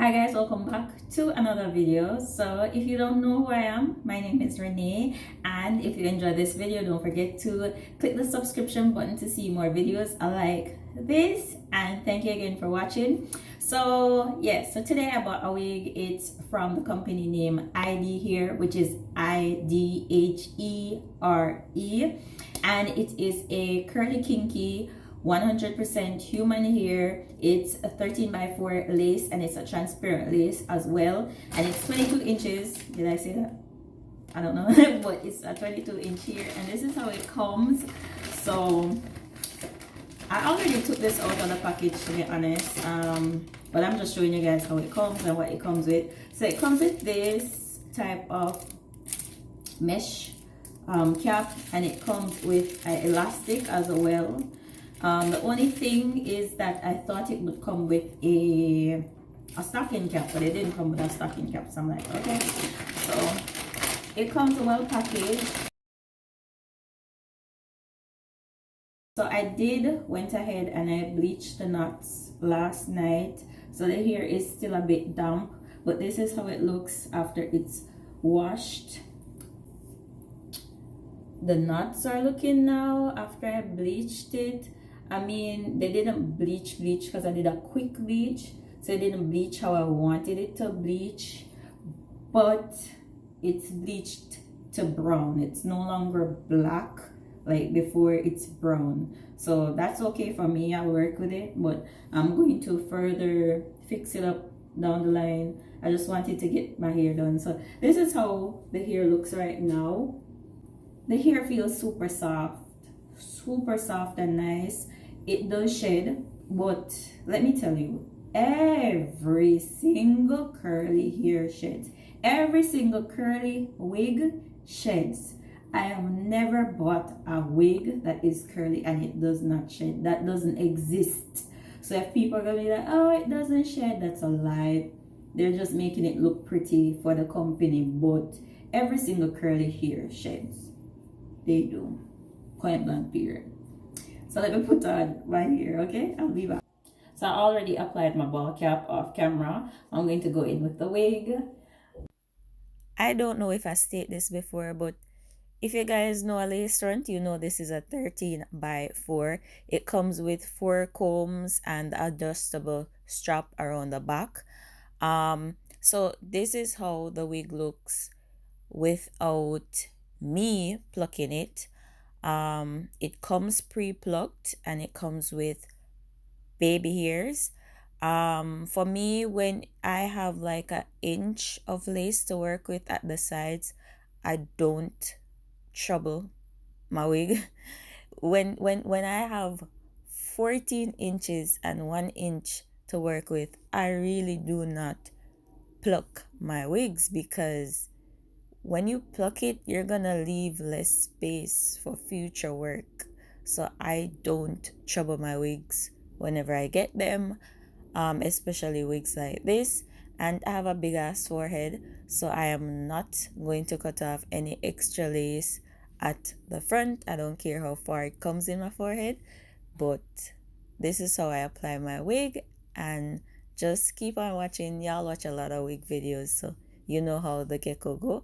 Hi guys, welcome back to another video. So if you don't know who I am, my name is Renee, and if you enjoyed this video, don't forget to click the subscription button to see more videos like this, and thank you again for watching. So so today I bought a wig. It's from the company name Idhere, which is Idhere, and it is a curly kinky 100% human hair. It's a 13x4 lace, and it's a transparent lace as well, and it's 22 inches. Did I say that? I don't know. But it's a 22-inch hair, and this is how it comes. So I already took this out of the package, to be honest, but I'm just showing you guys how it comes and what it comes with. So it comes with this type of mesh cap, and it comes with an elastic as well. The only thing is that I thought it would come with a stocking cap, but it didn't come with a stocking cap. So I'm like, okay. So it comes well packaged. So I went ahead and I bleached the knots last night. So the hair is still a bit damp, but this is how it looks after it's washed. The knots are looking now after I bleached it. I mean, they didn't bleach because I did a quick bleach, so it didn't bleach how I wanted it to bleach, but it's bleached to brown. It's no longer black like before. It's brown, so that's okay for me. I'll work with it, but I'm going to further fix it up down the line. I just wanted to get my hair done. So this is how the hair looks right now. The hair feels super soft and nice. It does shed, but let me tell you, every single curly hair sheds. Every single curly wig sheds. I have never bought a wig that is curly and it does not shed. That doesn't exist. So if people are gonna be like, oh, it doesn't shed, that's a lie. They're just making it look pretty for the company, but every single curly hair sheds. They do. Point blank period. So let me put on my hair, okay? I'll be back. So I already applied my ball cap off camera. I'm going to go in with the wig. I don't know if I stated this before, but if you guys know a lace front, you know this is a 13x4. It comes with 4 combs and adjustable strap around the back. So this is how the wig looks without me plucking it. It comes pre-plucked and it comes with baby hairs. For me, when I have like an inch of lace to work with at the sides, I don't trouble my wig. When I have 14 inches and 1 inch to work with, I really do not pluck my wigs, because when you pluck it, you're gonna leave less space for future work. So I don't trouble my wigs whenever I get them, especially wigs like this. And I have a big ass forehead, so I am not going to cut off any extra lace at the front. I don't care how far it comes in my forehead, but this is how I apply my wig. And just keep on watching. Y'all watch a lot of wig videos, so you know how the gecko go.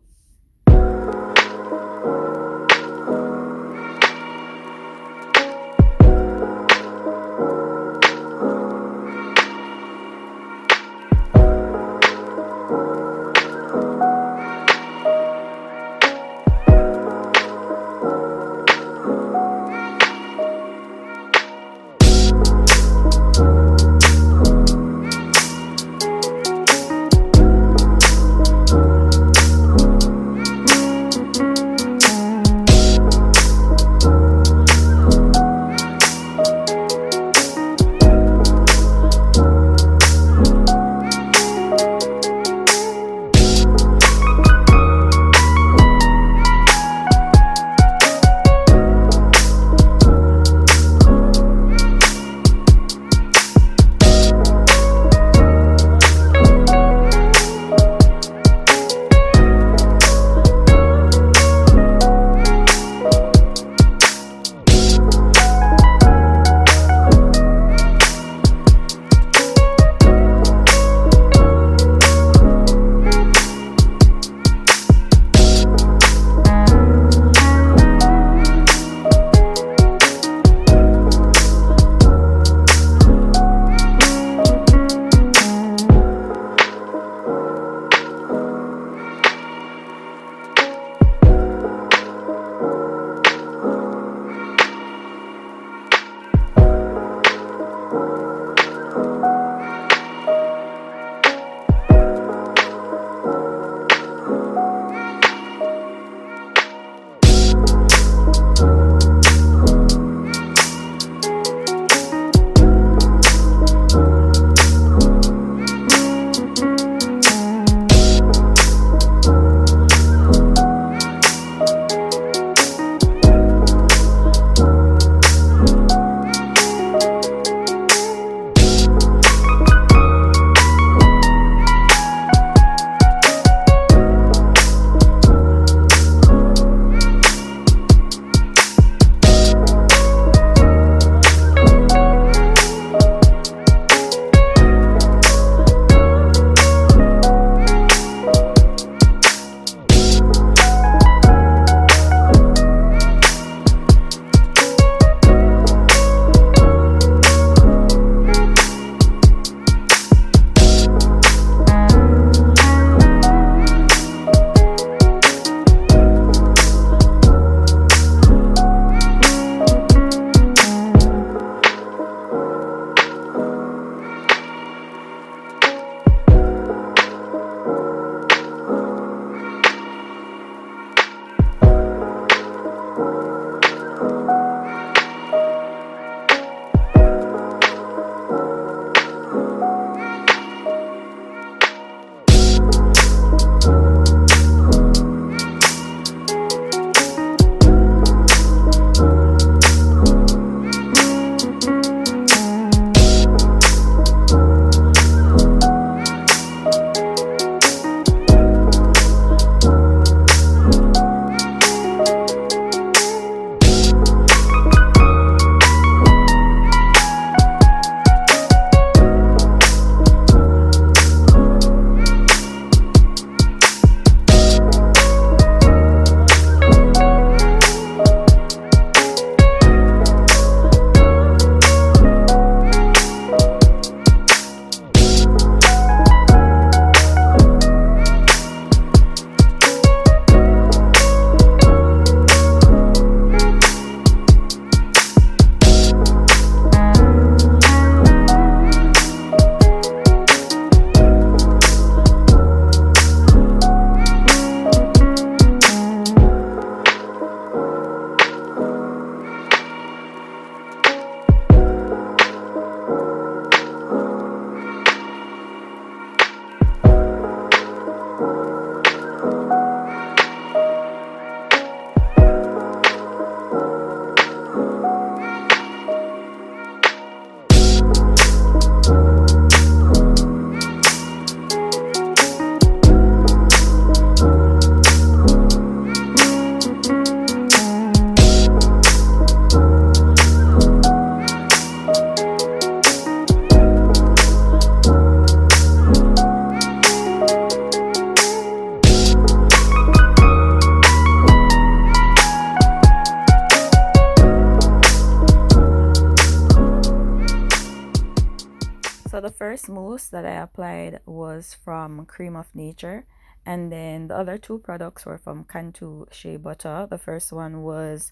first mousse that I applied was from Cream of Nature, and then the other two products were from Cantu Shea Butter. The first one was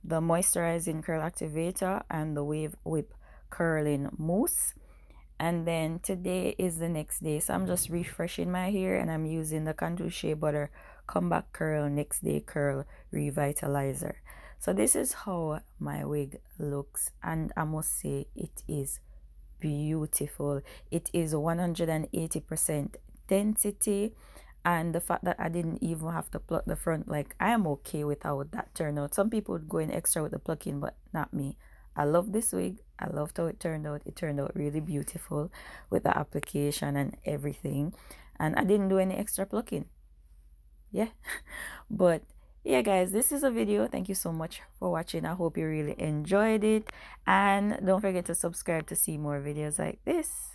the Moisturizing Curl Activator and the Wave Whip Curling Mousse. And then today is the next day, so I'm just refreshing my hair, and I'm using the Cantu Shea Butter Comeback Curl Next Day Curl Revitalizer. So this is how my wig looks, and I must say it is beautiful. It is 180% density, and the fact that I didn't even have to pluck the front, like, I am okay with how that turned out. Some people would go in extra with the plucking, but not me. I love this wig. I loved how it turned out. It turned out really beautiful with the application and everything, and I didn't do any extra plucking. Yeah. But yeah, guys, this is a video. Thank you so much for watching. I hope you really enjoyed it, and don't forget to subscribe to see more videos like this.